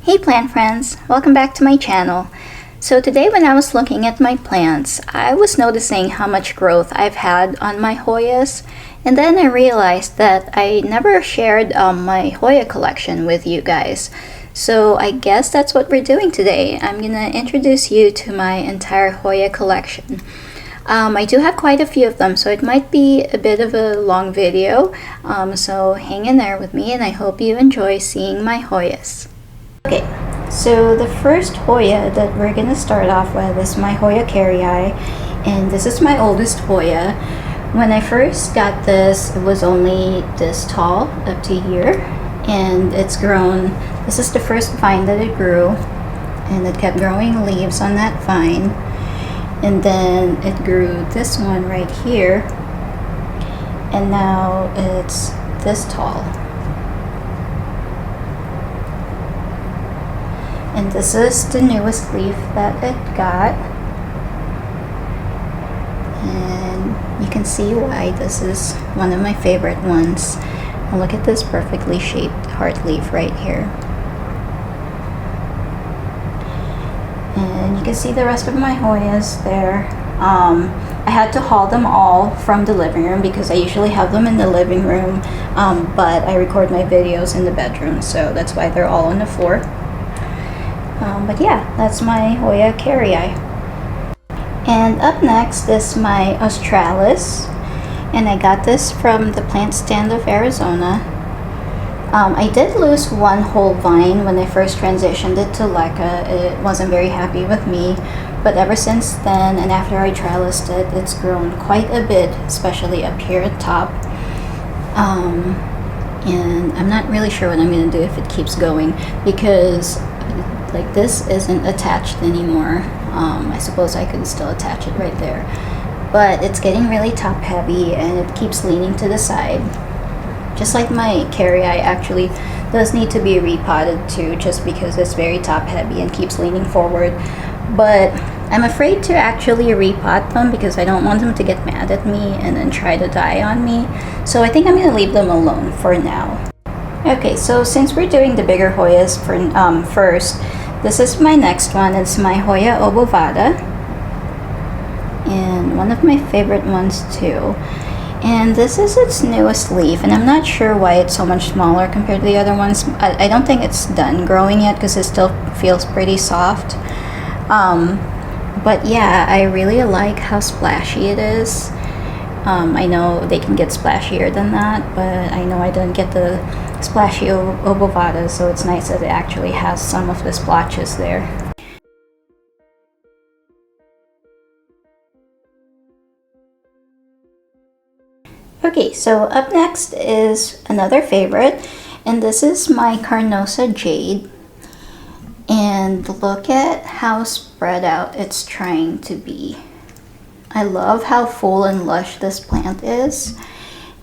Hey plant friends, welcome back to my channel. So today when I was looking at my plants, I was noticing how much growth I've had on my Hoyas, and then I realized that I never shared my Hoya collection with you guys. So I guess that's what we're doing today. I'm gonna introduce you to my entire Hoya collection. I do have quite a few of them, so it might be a bit of a long video, so hang in there with me and I hope you enjoy seeing my Hoyas. Okay, so the first Hoya that we're gonna start off with is my Hoya Carry Eye, and this is my oldest Hoya. When I first got this, it was only this tall, up to here, and it's grown. This is the first vine that it grew, and it kept growing leaves on that vine, and then it grew this one right here, and now it's this tall. And this is the newest leaf that it got. And you can see why this is one of my favorite ones. And look at this perfectly shaped heart leaf right here. And you can see the rest of my Hoyas there. I had to haul them all from the living room because I usually have them in the living room, but I record my videos in the bedroom, so that's why they're all on the floor. But yeah, that's my Hoya Carry Eye. And up next is my Australis, and I got this from the plant stand of Arizona. I did lose one whole vine when I first transitioned it to leca. It wasn't very happy with me, but ever since then and after I trellised it, it's grown quite a bit, especially up here at top. And I'm not really sure what I'm going to do if it keeps going, because like this isn't attached anymore. I suppose I could still attach it right there, but it's getting really top heavy and it keeps leaning to the side. Just like my Carry Eye actually does need to be repotted too, just because it's very top heavy and keeps leaning forward. But I'm afraid to actually repot them because I don't want them to get mad at me and then try to die on me. So I think I'm going to leave them alone for now. Okay, so since we're doing the bigger Hoyas for first, this is my next one. It's my Hoya Obovada, and one of my favorite ones too. And this is its newest leaf, and I'm not sure why it's so much smaller compared to the other ones. I don't think it's done growing yet because it still feels pretty soft. But yeah, I really like how splashy it is. I know they can get splashier than that, but I know I didn't get the splashy Obovada, so it's nice that it actually has some of the splotches there. Okay, so up next is another favorite, and this is my Carnosa Jade. And look at how spread out it's trying to be. I love how full and lush this plant is.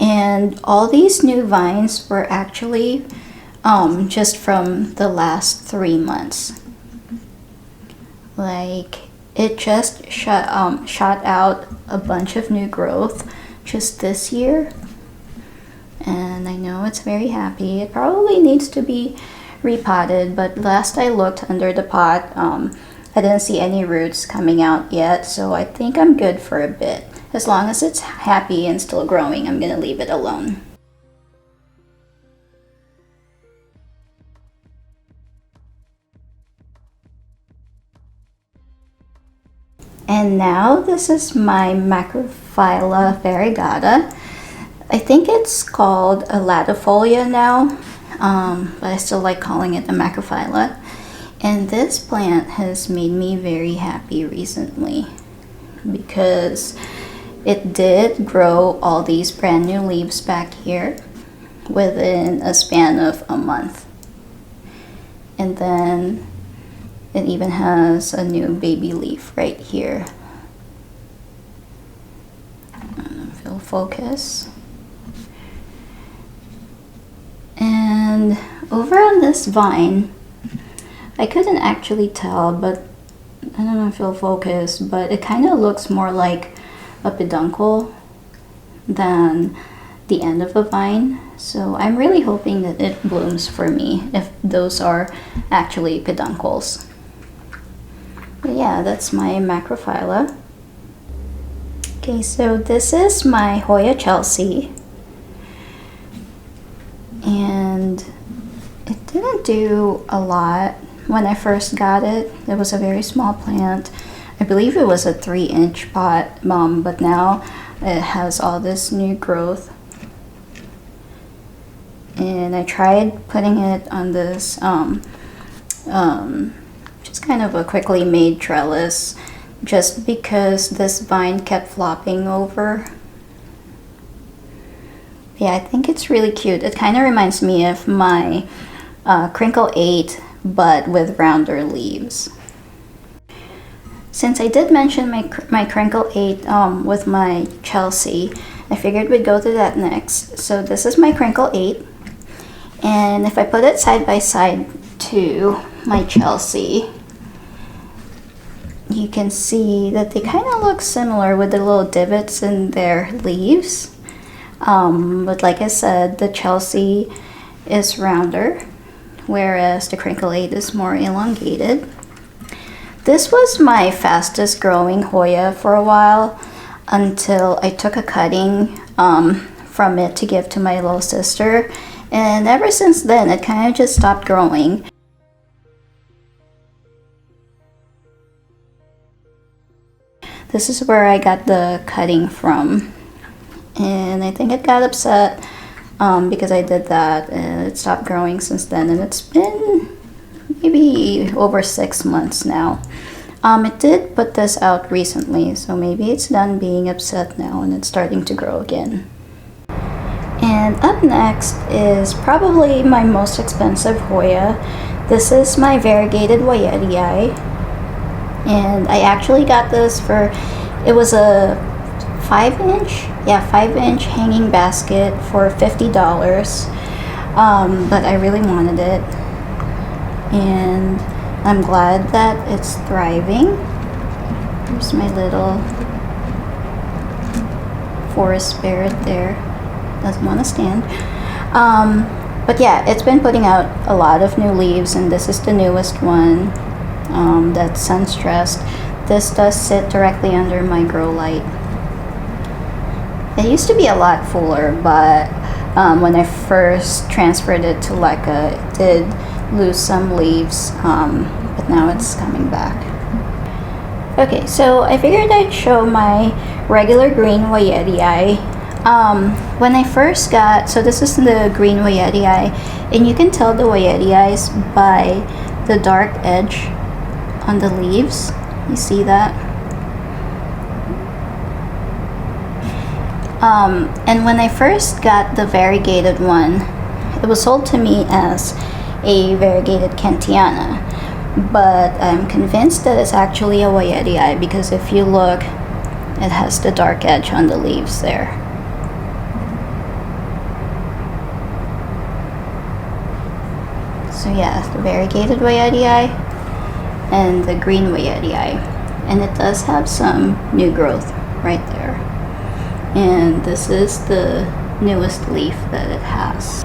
And all these new vines were actually just from the last 3 months. Like, it just shot out a bunch of new growth just this year. And I know it's very happy. It probably needs to be repotted, but last I looked under the pot, I didn't see any roots coming out yet, so I think I'm good for a bit. As long as it's happy and still growing, I'm gonna leave it alone. And now this is my Macrophylla Varigata. I think it's called a latifolia now, but I still like calling it a Macrophylla. And this plant has made me very happy recently because it did grow all these brand new leaves back here within a span of a month. And then it even has a new baby leaf right here. I don't know if it'll focus. And over on this vine, I couldn't actually tell, but I don't know if it'll focus, but it kind of looks more like a peduncle than the end of a vine. So I'm really hoping that it blooms for me if those are actually peduncles. But yeah, that's my Macrophylla. Okay, so this is my Hoya Chelsea. And it didn't do a lot when I first got it. It was a very small plant. I believe it was a 3-inch pot, but now it has all this new growth. And I tried putting it on this just kind of a quickly made trellis, just because this vine kept flopping over. Yeah, I think it's really cute. It kind of reminds me of my Crinkle 8, but with rounder leaves. Since I did mention my Crinkle 8 with my Chelsea, I figured we'd go to that next. So this is my Crinkle 8. And if I put it side by side to my Chelsea, you can see that they kind of look similar with the little divots in their leaves. But like I said, the Chelsea is rounder, whereas the Crinkle 8 is more elongated. This was my fastest growing Hoya for a while until I took a cutting from it to give to my little sister. And ever since then, it kind of just stopped growing. This is where I got the cutting from. And I think it got upset because I did that, and it stopped growing since then, and it's been maybe over 6 months now. It did put this out recently, so maybe it's done being upset now and it's starting to grow again. And up next is probably my most expensive Hoya. This is my Variegated Hoya, and I actually got this for, it was a 5-inch hanging basket for $50. But I really wanted it, and I'm glad that it's thriving. There's my little forest spirit there. Doesn't want to stand. But yeah, it's been putting out a lot of new leaves, and this is the newest one that's sun stressed. This does sit directly under my grow light. It used to be a lot fuller, but when I first transferred it to Lekka, it did lose some leaves, but now it's coming back. Okay, so I figured I'd show my regular green Hoya. When I first got, so this is the green Hoya, and you can tell the Hoyas by the dark edge on the leaves. You see that? And when I first got the variegated one, it was sold to me as a variegated Kentiana, but I'm convinced that it's actually a Hoya because if you look, it has the dark edge on the leaves there. So yeah, the variegated Hoya and the green Hoya, and it does have some new growth right there. And this is the newest leaf that it has.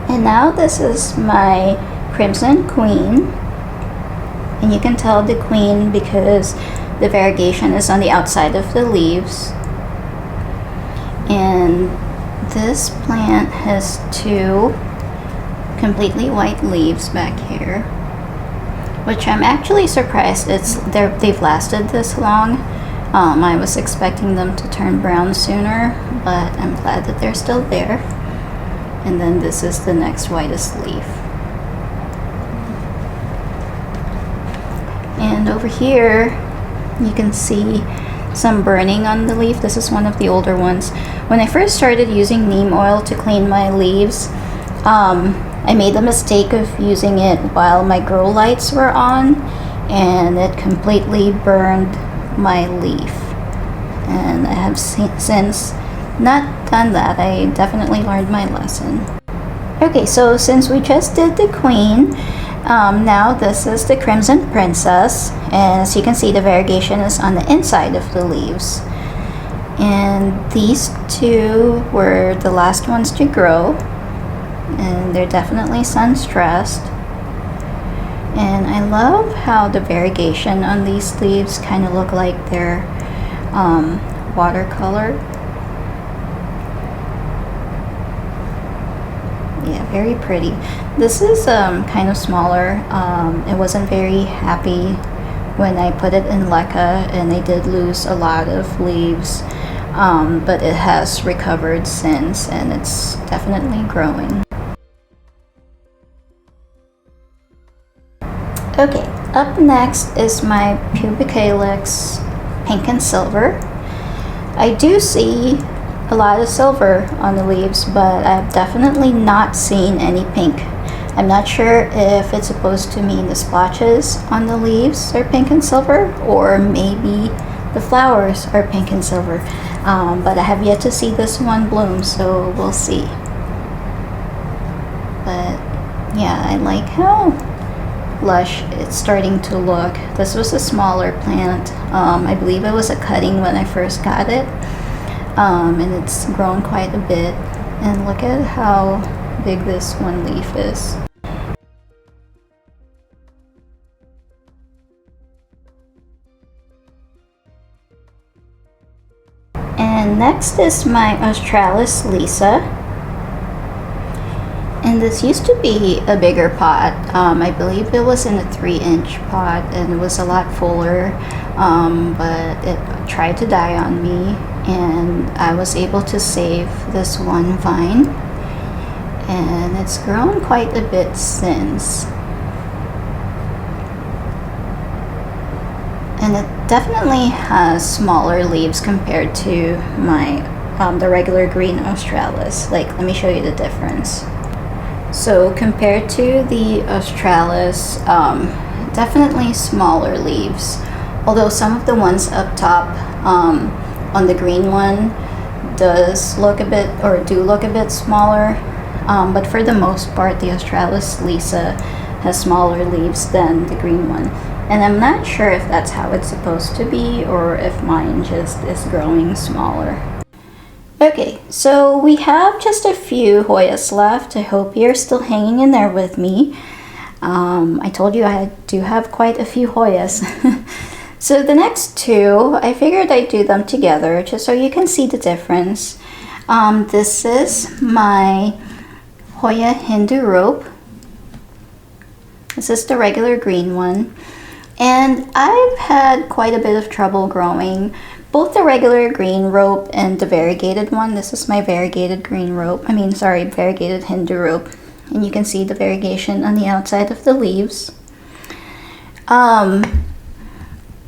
And now this is my Crimson Queen, and you can tell the queen because the variegation is on the outside of the leaves. And this plant has 2 completely white leaves back here, which I'm actually surprised they've lasted this long. I was expecting them to turn brown sooner, but I'm glad that they're still there. And then this is the next whitest leaf. And over here, you can see some burning on the leaf. This is one of the older ones. When I first started using neem oil to clean my leaves, I made the mistake of using it while my grow lights were on, and it completely burned my leaf. And I have since not done that. I definitely learned my lesson. Okay, so since we just did the queen, Now this is the Crimson Princess, and as you can see, the variegation is on the inside of the leaves. And these two were the last ones to grow, and they're definitely sun-stressed. And I love how the variegation on these leaves kind of look like they're watercolor. Yeah, very pretty. This is kind of smaller. It wasn't very happy when I put it in leca, and they did lose a lot of leaves, but it has recovered since, and it's definitely growing. Okay, up next is my pubic calyx pink and silver. I do see a lot of silver on the leaves, but I've definitely not seen any pink. I'm not sure if it's supposed to mean the splotches on the leaves are pink and silver, or maybe the flowers are pink and silver. But I have yet to see this one bloom, so we'll see. But yeah, I like how lush it's starting to look. This was a smaller plant. I believe it was a cutting when I first got it, and it's grown quite a bit. And look at how big this one leaf is. And next is my Australis Lisa. And this used to be a bigger pot. I believe it was in a 3-inch pot, and it was a lot fuller, but it tried to die on me, and I was able to save this one vine, and it's grown quite a bit since. And it definitely has smaller leaves compared to my the regular green Australis. Like, let me show you the difference. So compared to the Australis, definitely smaller leaves. Although some of the ones up top on the green one does look a bit, or do look a bit smaller. But for the most part, the Australis Lisa has smaller leaves than the green one. And I'm not sure if that's how it's supposed to be, or if mine just is growing smaller. Okay, so we have just a few Hoyas left. I hope you're still hanging in there with me. I told you I do have quite a few Hoyas. So the next two, I figured I'd do them together just so you can see the difference. This is my Hoya Hindu rope. This is the regular green one. And I've had quite a bit of trouble growing both the regular green rope and the variegated one. This is my variegated green rope. Variegated Hindu rope. And you can see the variegation on the outside of the leaves.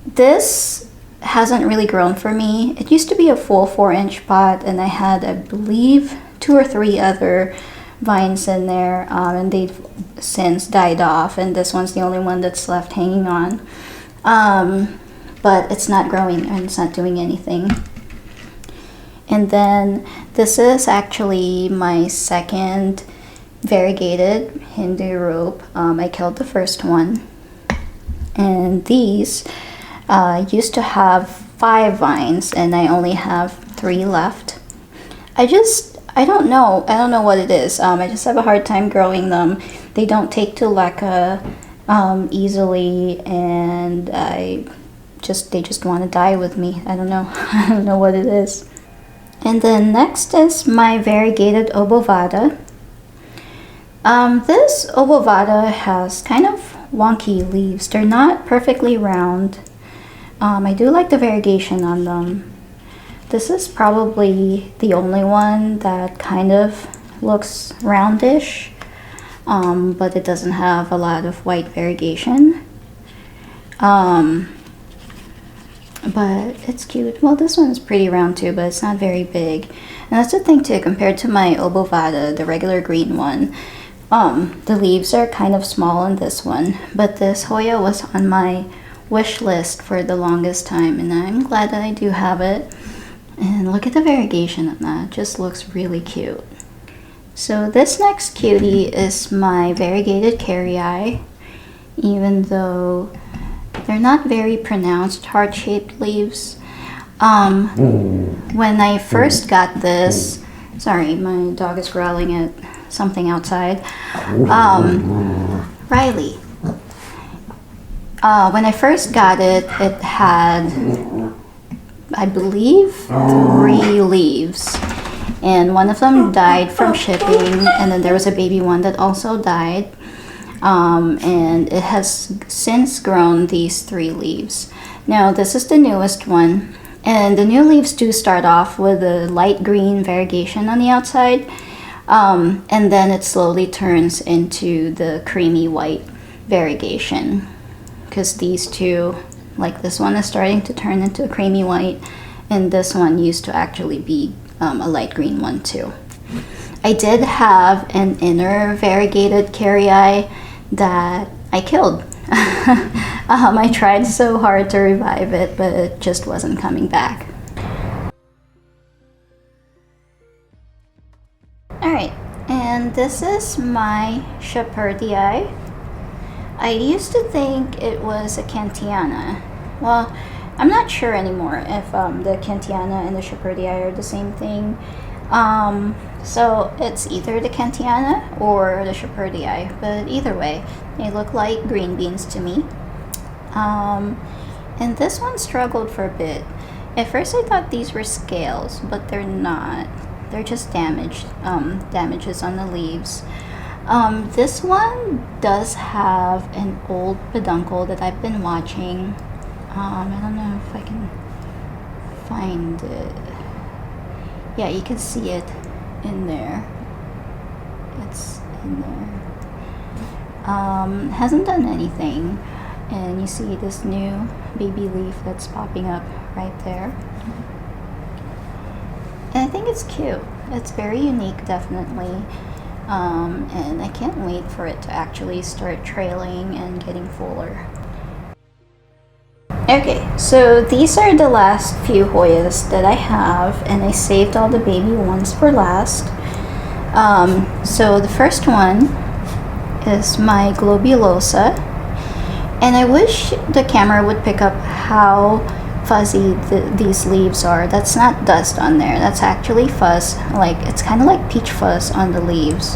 This hasn't really grown for me. It used to be a full 4-inch pot, and I had, I believe, 2 or 3 other vines in there, and they've since died off, and this one's the only one that's left hanging on. But it's not growing and it's not doing anything. And then this is actually my second variegated Hindu rope. I killed the first one, and these used to have 5 vines, and I only have 3 left. I don't know what it is. I just have a hard time growing them. They don't take to leca easily, and they just want to die with me. I don't know. I don't know what it is. And then next is my variegated Obovada. This Obovada has kind of wonky leaves. They're not perfectly round. I do like the variegation on them. This is probably the only one that kind of looks roundish, but it doesn't have a lot of white variegation. But it's cute. Well, this one's pretty round too, but it's not very big. And that's the thing too, compared to my Obovada, the regular green one. The leaves are kind of small in this one, but this Hoya was on my wish list for the longest time, and I'm glad that I do have it. And look at the variegation on that. It just looks really cute. So this next cutie is my Variegated Carry Eye. even though they're not very pronounced heart-shaped leaves. When I first got this, sorry, my dog is growling at something outside. Riley. When I first got it, it had, I believe, 3 leaves. And one of them died from shipping, and then there was a baby one that also died. And it has since grown these 3 leaves. Now, this is the newest one. And the new leaves do start off with a light green variegation on the outside. And then it slowly turns into the creamy white variegation. Because these two, like this one is starting to turn into a creamy white. And this one used to actually be a light green one too. I did have an inner variegated Carry Eye that I killed. I tried so hard to revive it, but it just wasn't coming back. Alright, and this is my Shepherd's Eye. I used to think it was a Cantiana. Well, I'm not sure anymore if the Cantiana and the Shepherd's Eye are the same thing. So it's either the Cantiana or the Shepherd's Eye, but either way, they look like green beans to me. And this one struggled for a bit. At first I thought these were scales, but they're not. They're just damages on the leaves. This one does have an old peduncle that I've been watching. I don't know if I can find it. Yeah, you can see it in there. It's in there. Hasn't done anything. And you see this new baby leaf that's popping up right there. And I think it's cute. It's very unique, definitely. And I can't wait for it to actually start trailing and getting fuller. Okay, so these are the last few Hoyas that I have, and I saved all the baby ones for last. So the first one is my Globulosa, and I wish the camera would pick up how fuzzy these leaves are. That's not dust on there, that's actually fuzz. Like, it's kind of like peach fuzz on the leaves.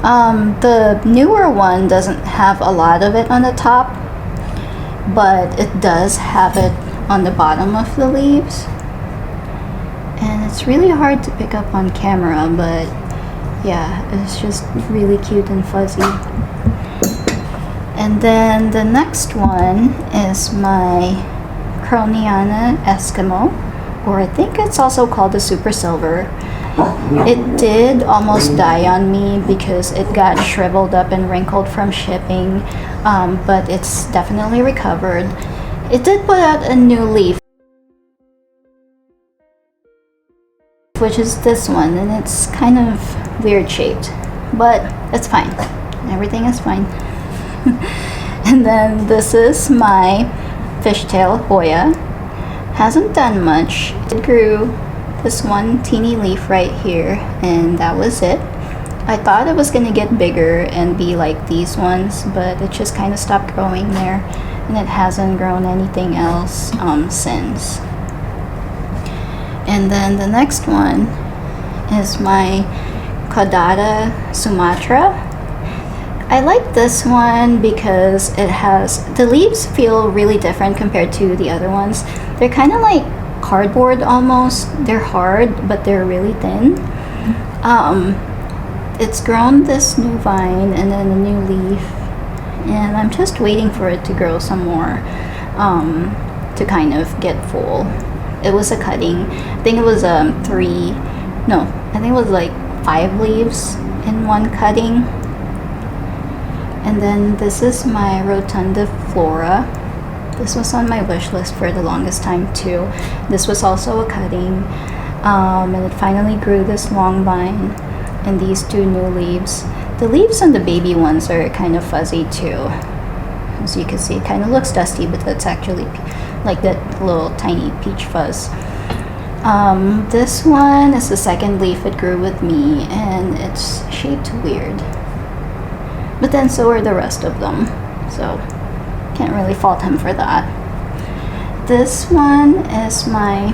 The newer one doesn't have a lot of it on the top, but it does have it on the bottom of the leaves. And it's really hard to pick up on camera, but yeah, it's just really cute and fuzzy. And then the next one is my Croniana Eskimo, or I think it's also called the Super Silver. It did almost die on me because it got shriveled up and wrinkled from shipping, but it's definitely recovered. It did put out a new leaf, which is this one, and it's kind of weird shaped, but it's fine. Everything is fine. And then this is my fishtail Hoya. Hasn't done much. It grew this one teeny leaf right here, and that was it. I thought it was gonna get bigger and be like these ones, but it just kind of stopped growing there, and it hasn't grown anything else since. And then the next one is my Caudata Sumatra. I like this one because it has, the leaves feel really different compared to the other ones. They're kind of like cardboard almost. They're hard, but they're really thin. It's grown this new vine and then a new leaf, and I'm just waiting for it to grow some more to kind of get full. It was a cutting. I think it was I think it was like 5 leaves in one cutting. And then this is my Rotunda Flora. This was on my wish list for the longest time too. This was also a cutting, and it finally grew this long vine and these 2 new leaves. The leaves on the baby ones are kind of fuzzy too. As you can see, it kind of looks dusty, but that's actually like that little tiny peach fuzz. This one is the second leaf it grew with me, and it's shaped weird. But then so are the rest of them. so can't really fault him for that. This one is my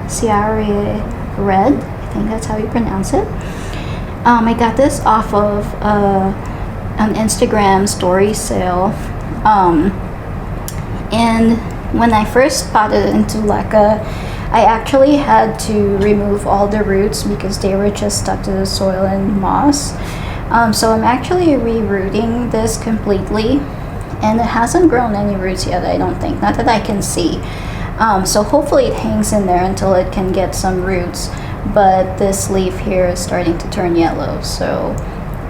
Ciara Red, I think that's how you pronounce it. I got this off of an Instagram story sale, and when I first spotted into Leca, I actually had to remove all the roots because they were just stuck to the soil and moss. So I'm actually rerooting this completely, and it hasn't grown any roots yet, I don't think, not that I can see. So hopefully it hangs in there until it can get some roots, but this leaf here is starting to turn yellow, so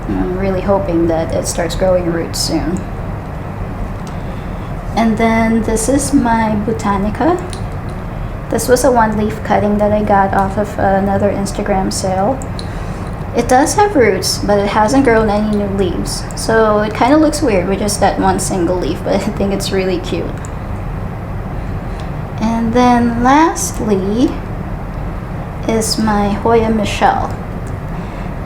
I'm really hoping that it starts growing roots soon. And then this is my Botanica. This was a one leaf cutting that I got off of another Instagram sale. It does have roots, but it hasn't grown any new leaves, so it kind of looks weird with just that one single leaf, but I think it's really cute. And then lastly is my Hoya Michelle.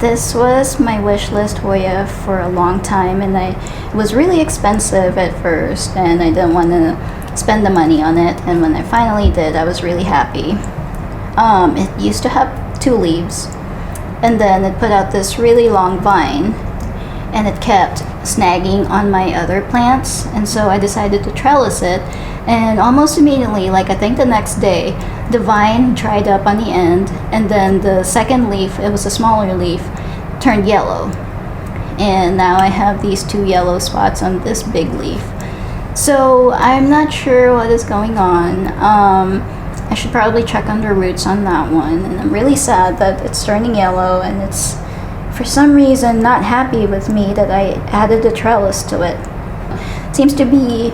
This was my wish list Hoya for a long time, and it was really expensive at first, and I didn't want to spend the money on it, and when I finally did, I was really happy. It used to have 2 leaves, and then it put out this really long vine, and it kept snagging on my other plants, and so I decided to trellis it, and almost immediately, like I think the next day, the vine dried up on the end, and then the second leaf, it was a smaller leaf, turned yellow, and now I have these 2 yellow spots on this big leaf. So I'm not sure what is going on. I should probably check on the roots on that one, and I'm really sad that it's turning yellow, and it's for some reason not happy with me that I added a trellis to it. It seems to be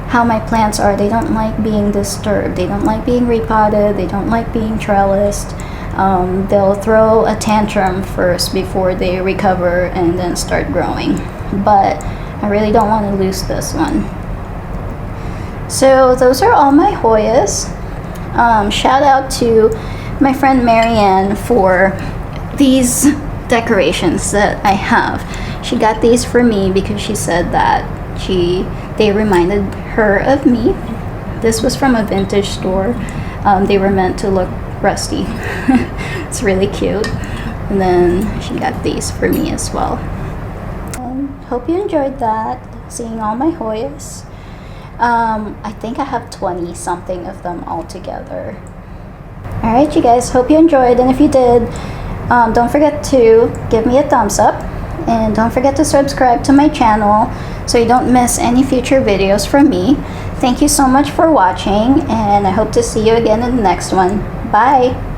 how my plants are. They don't like being disturbed, they don't like being repotted, they don't like being trellised. They'll throw a tantrum first before they recover and then start growing, but I really don't want to lose this one. So those are all my Hoyas. Shout out to my friend Marianne for these decorations that I have. She got these for me because she said that they reminded her of me. This was from a vintage store. They were meant to look rusty. It's really cute. And then she got these for me as well. Hope you enjoyed that, seeing all my Hoyas. I think I have 20 something of them all together. Alright you guys, hope you enjoyed, and if you did, don't forget to give me a thumbs up, and don't forget to subscribe to my channel so you don't miss any future videos from me. Thank you so much for watching, and I hope to see you again in the next one. Bye!